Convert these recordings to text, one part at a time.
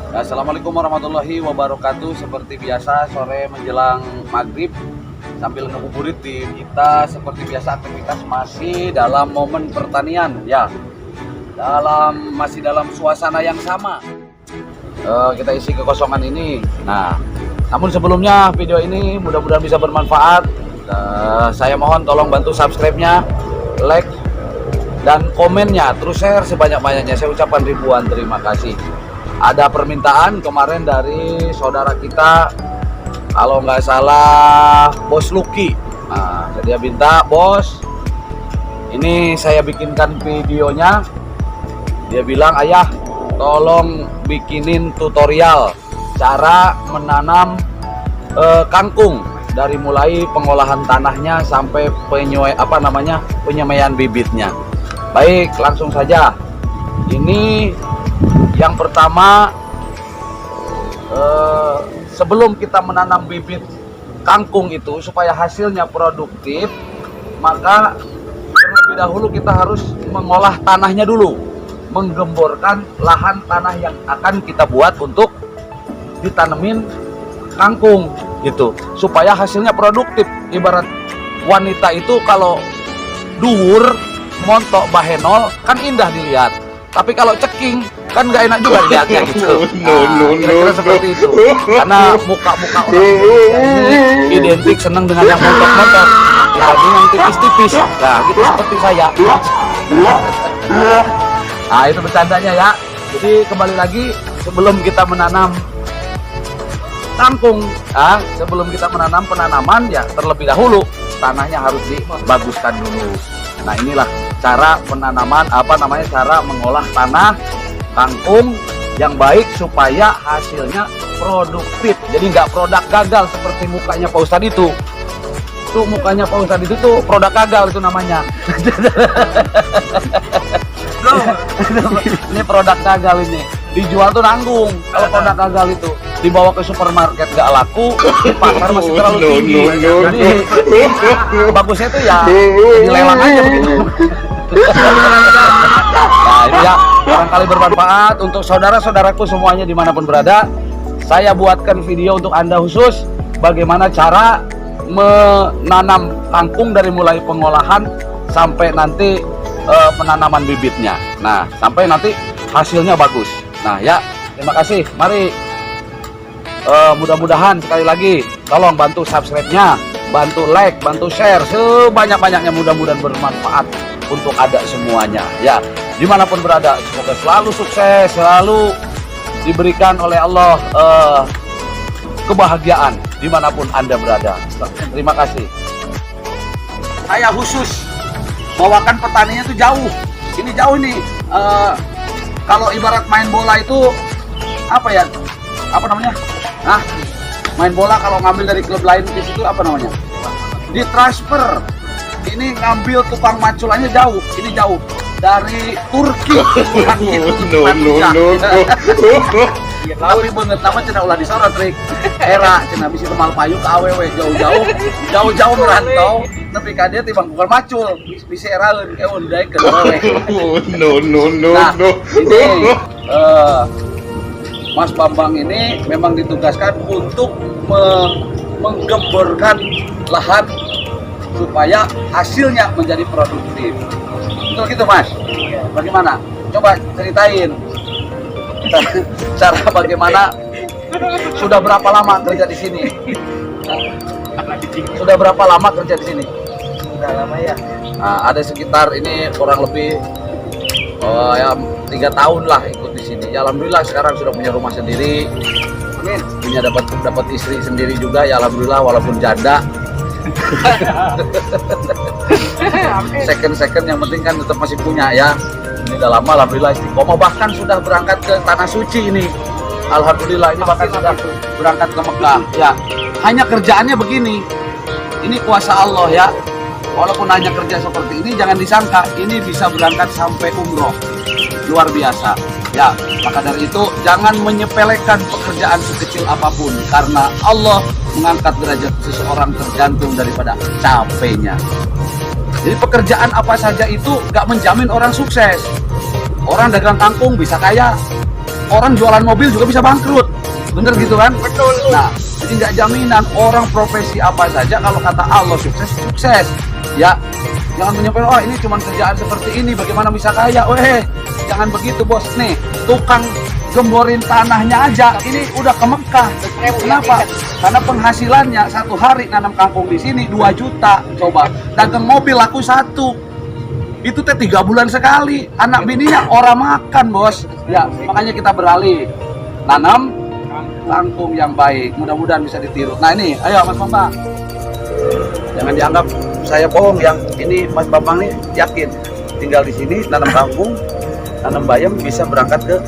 Assalamualaikum warahmatullahi wabarakatuh. Seperti biasa sore menjelang maghrib sambil ngabuburit di kita, seperti biasa aktivitas masih dalam momen pertanian ya, masih dalam suasana yang sama. Kita isi kekosongan ini. Nah, namun sebelumnya video ini mudah-mudahan bisa bermanfaat. Saya mohon tolong bantu subscribe-nya, like dan komennya, terus share sebanyak-banyaknya. Saya ucapkan ribuan terima kasih. Ada permintaan kemarin dari saudara kita, kalau nggak salah Bos Lucky. Nah, dia minta, bos, ini saya bikinkan videonya. Dia bilang, ayah tolong bikinin tutorial cara menanam kangkung dari mulai pengolahan tanahnya sampai penyemaian bibitnya. Baik, langsung saja. Ini yang pertama, sebelum kita menanam bibit kangkung itu supaya hasilnya produktif, maka terlebih dahulu kita harus mengolah tanahnya dulu, menggemborkan lahan tanah yang akan kita buat untuk ditanemin kangkung gitu, supaya hasilnya produktif. Ibarat wanita itu kalau dhuwur montok bahenol kan indah dilihat, tapi kalau ceking kan nggak enak juga dilihatnya gitu. Kira-kira seperti itu. Karena muka-muka orang ini identik senang dengan yang montok-montok dibanding yang tipis-tipis. Nah, gitu seperti saya. Nah, itu bercandanya ya. Jadi kembali lagi, sebelum kita menanam kangkung, sebelum kita menanam penanaman ya, terlebih dahulu tanahnya harus dibaguskan dulu. Nah, inilah cara penanaman, cara mengolah tanah kangkung yang baik supaya hasilnya produktif. Jadi nggak produk gagal seperti mukanya Pak Ustadz itu. Tuh mukanya Pak Ustadz itu tuh produk gagal itu namanya. Ini produk gagal ini. Dijual tuh nanggung. Kalau produk gagal itu dibawa ke supermarket nggak laku, di pasar masih terlalu tinggi. Jadi bagusnya tuh ya dilelang aja begitu. Nah, itu ya, barangkali bermanfaat untuk saudara-saudaraku semuanya dimanapun berada. Saya buatkan video untuk Anda khusus bagaimana cara menanam kangkung dari mulai pengolahan sampai nanti penanaman bibitnya. Nah, sampai nanti hasilnya bagus. Nah ya, terima kasih. Mari mudah-mudahan sekali lagi tolong bantu subscribe-nya, bantu like, bantu share sebanyak-banyaknya, mudah-mudahan bermanfaat untuk ada semuanya ya, dimanapun berada. Semoga selalu sukses, selalu diberikan oleh Allah kebahagiaan dimanapun Anda berada. Terima kasih. Saya khusus bawakan petaninya itu jauh. Ini jauh nih. Kalau ibarat main bola itu apa namanya? Main bola kalau ngambil dari klub lain di situ apa namanya? Di transfer. Ini ngambil tukang maculannya jauh. Ini jauh dari Turki. Tapi banget nama cina ulah disorot trik. Era cina bisa kemal payu ke aww jauh merantau. Tapi kadia tibang bukan macul. Bisa eraeun ke undai ke awewe. Nah, ini Mas Bambang ini memang ditugaskan untuk menggemborkan lahan supaya hasilnya menjadi produktif. Betul gitu, Mas? Bagaimana? Coba ceritain cara bagaimana, sudah berapa lama kerja di sini? Sudah berapa lama kerja di sini? Sudah lama ya. Ada sekitar ini kurang lebih 3 tahun lah ikut di sini. Ya, alhamdulillah sekarang sudah punya rumah sendiri. Amin. Punya dapat istri sendiri juga ya, alhamdulillah, walaupun janda. Second yang penting kan tetap masih punya ya. Ini udah lama alhamdulillah istiqomah, bahkan sudah berangkat ke tanah suci ini. Alhamdulillah ini bahkan sudah berangkat ke Mekah ya. Hanya kerjaannya begini. Ini kuasa Allah ya. Walaupun hanya kerja seperti ini, jangan disangka ini bisa berangkat sampai umroh. Luar biasa ya. Maka dari itu jangan menyepelekan pekerjaan sekecil apapun, karena Allah mengangkat derajat seseorang tergantung daripada capeknya. Jadi pekerjaan apa saja itu gak menjamin orang sukses. Orang dagang kangkung bisa kaya, orang jualan mobil juga bisa bangkrut, bener gitu kan? Betul. Nah, jadi nggak jaminan orang profesi apa saja kalau kata Allah sukses, sukses. Ya, jangan menyampaikan, oh ini cuma kerjaan seperti ini, bagaimana bisa kaya? Weh, jangan begitu bos. Nih, tukang gemborin tanahnya aja, ini udah ke Mekah. Kenapa? Karena penghasilannya satu hari nanam kangkung di sini 2 juta. Coba, dagang mobil laku 1. Itu teh 3 bulan sekali. Anak bininya orang makan bos. Ya, makanya kita beralih nanam kangkung yang baik. Mudah-mudahan bisa ditiru. Nah ini, ayo Mas Bambang. Jangan dianggap saya bohong, yang ini Mas Bambang nih yakin tinggal di sini nanam kangkung, nanam bayam, bisa berangkat ke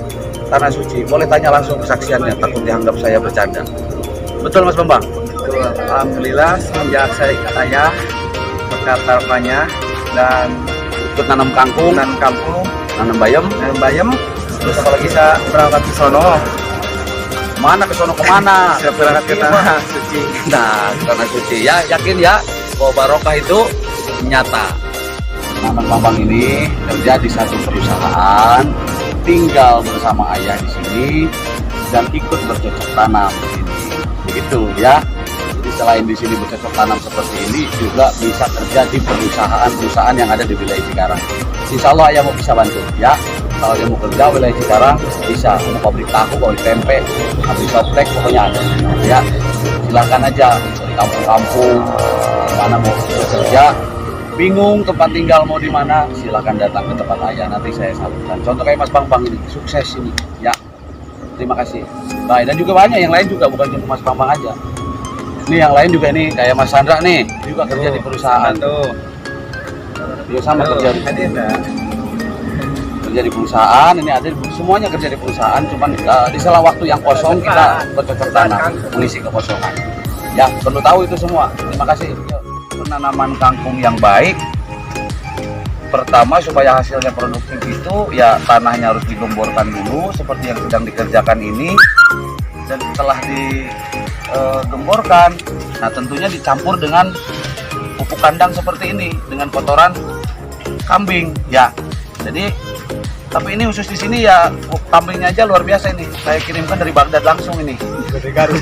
Tanah Suci. Boleh tanya langsung kesaksiannya, takut dianggap saya bercanda. Betul Mas Bambang? Betul. Alhamdulillah semenjak saya ikut ayah berkat harapannya dan Ikut nanam kangkung, nanam bayam, terus apalagi saya berangkat ke sono. mana ke sono kemana? Saya berangkat ke Tanah Suci. Nah, ke Tanah Suci ya, yakin ya bahwa barokah itu nyata. Nah, Mas Bambang ini kerja di satu perusahaan, tinggal bersama ayah di sini dan ikut bercocok tanam di sini. Begitu ya. Jadi selain di sini bercocok tanam seperti ini, juga bisa kerja di perusahaan-perusahaan yang ada di wilayah Cikarang. Insya Allah ayah mau bisa bantu ya. Kalau dia mau kerja wilayah Cikarang bisa, mau pabrik tahu, pabrik tempe, pabrik softtek, pokoknya ada ya. Silakan aja dari kampung-kampung mana mau kerja, bingung tempat tinggal mau di mana, silakan datang ke tempat ayah, nanti saya salurkan. Contoh kayak Mas Bambang ini, sukses ini ya. Terima kasih. Baik, dan juga banyak yang lain juga, bukan cuma Mas Bambang aja. Ini yang lain juga nih, kayak Mas Sandra nih, juga kerja di perusahaan. Dia sama kerja di perusahaan, ini ada semuanya kerja di perusahaan, cuman di sela waktu yang kosong kita bercocok tanam, mengisi kekosongan. Ya, perlu tahu itu semua. Terima kasih. Penanaman kangkung yang baik, pertama supaya hasilnya produktif itu ya tanahnya harus digemborkan dulu seperti yang sedang dikerjakan ini, dan setelah digemborkan, nah tentunya dicampur dengan pupuk kandang seperti ini dengan kotoran kambing ya. Jadi tapi ini khusus di sini ya, kambingnya aja luar biasa ini. Saya kirimkan dari Baghdad langsung ini. Dari Garut.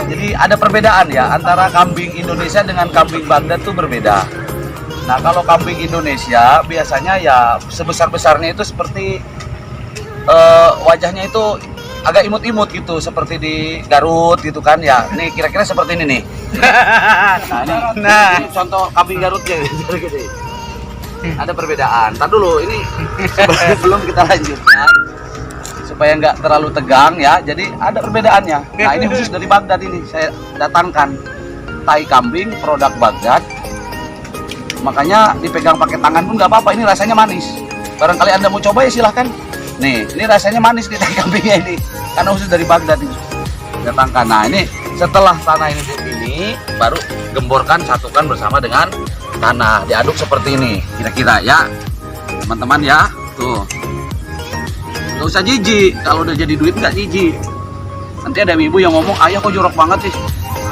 Jadi ada perbedaan ya antara kambing Indonesia dengan kambing Baghdad tuh berbeda. Nah kalau kambing Indonesia biasanya ya sebesar-besarnya itu seperti wajahnya itu agak imut-imut gitu, seperti di Garut gitu kan ya. Nih kira-kira seperti ini nih. Nah ini contoh kambing Garutnya gitu. Ada perbedaan. Ntar dulu ini sebelum kita lanjutkan supaya nggak terlalu tegang ya. Jadi ada perbedaannya. Nah ini khusus dari Baghdad ini saya datangkan tai kambing produk Baghdad. Makanya dipegang pakai tangan pun nggak apa-apa. Ini rasanya manis. Barangkali Anda mau coba ya silahkan. Nih ini rasanya manis nih tai kambingnya ini. Karena khusus dari Baghdad ini. Datangkan. Nah ini setelah tanah ini baru gemborkan, satukan bersama dengan tanah, diaduk seperti ini kira-kira ya teman-teman ya. Tuh nggak usah jijik, kalau udah jadi duit nggak jijik. Nanti ada ibu yang ngomong, ayah kok jorok banget sih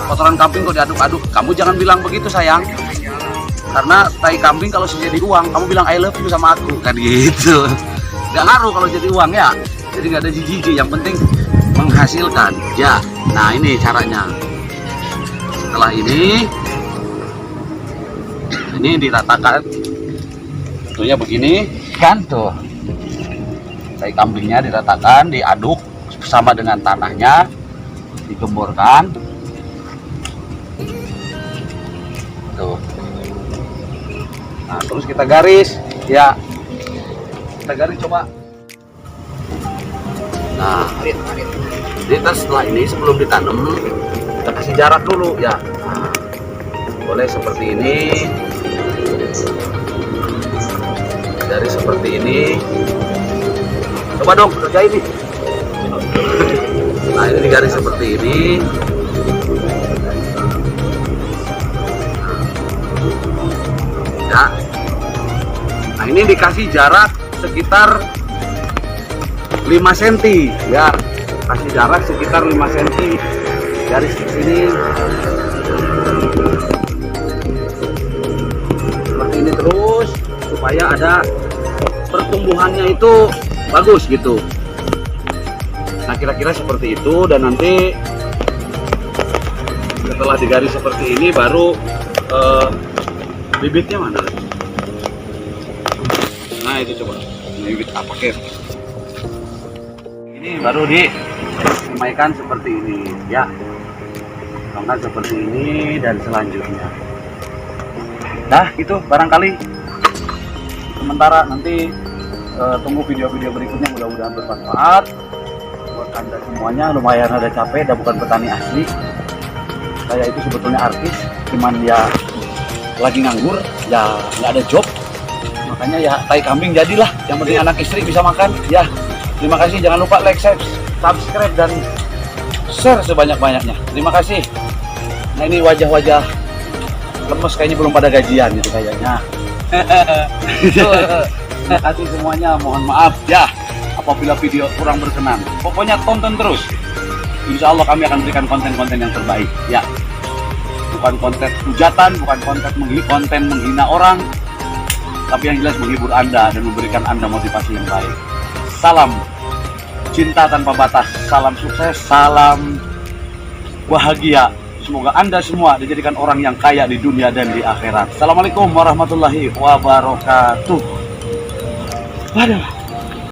kotoran kambing kok diaduk-aduk. Kamu jangan bilang begitu sayang, karena tai kambing kalau sudah jadi uang kamu bilang I love you sama aku kan gitu. Nggak ngaruh kalau jadi uang ya, jadi nggak ada jijik, yang penting menghasilkan ya. Nah ini caranya. Setelah ini diratakan, tentunya begini kan tuh, tai kambingnya diratakan, diaduk sama dengan tanahnya, digemborkan tuh. Nah terus kita garis ya, kita garis coba. Nah jadi setelah ini sebelum ditanam kita kasih jarak dulu ya. Nah, boleh seperti ini, dari seperti ini. Coba dong kerjain nih. Nah ini digaris seperti ini. Ya. Nah ini dikasih jarak sekitar 5 cm ya. Kasih jarak sekitar 5 cm. Garis di sini. Seperti ini terus supaya ada pertumbuhannya itu bagus gitu. Nah kira-kira seperti itu, dan nanti setelah digaris seperti ini baru bibitnya mana? Nah itu coba bibit apa kek? Ini baru disemaikan seperti ini ya, kan seperti ini dan selanjutnya. Nah itu barangkali sementara, nanti tunggu video-video berikutnya, mudah-mudahan bermanfaat buat Anda semuanya. Lumayan ada capek, dan bukan petani asli. Saya itu sebetulnya artis, cuman ya lagi nganggur, ya nggak ada job, makanya ya tai kambing jadilah. Yang penting anak istri bisa makan. Ya terima kasih, jangan lupa like, subscribe dan share sebanyak-banyaknya. Terima kasih. Nah ini wajah-wajah lemes kayaknya belum pada gajian gitu kayaknya. Terima kasih semuanya, mohon maaf ya apabila video kurang berkenan. Pokoknya tonton terus, insya Allah kami akan berikan konten-konten yang terbaik ya. Bukan konten hujatan, bukan konten menghina orang, tapi yang jelas menghibur Anda dan memberikan Anda motivasi yang baik. Salam cinta tanpa batas, salam sukses, salam bahagia. Semoga Anda semua dijadikan orang yang kaya di dunia dan di akhirat. Assalamualaikum warahmatullahi wabarakatuh. Waduh.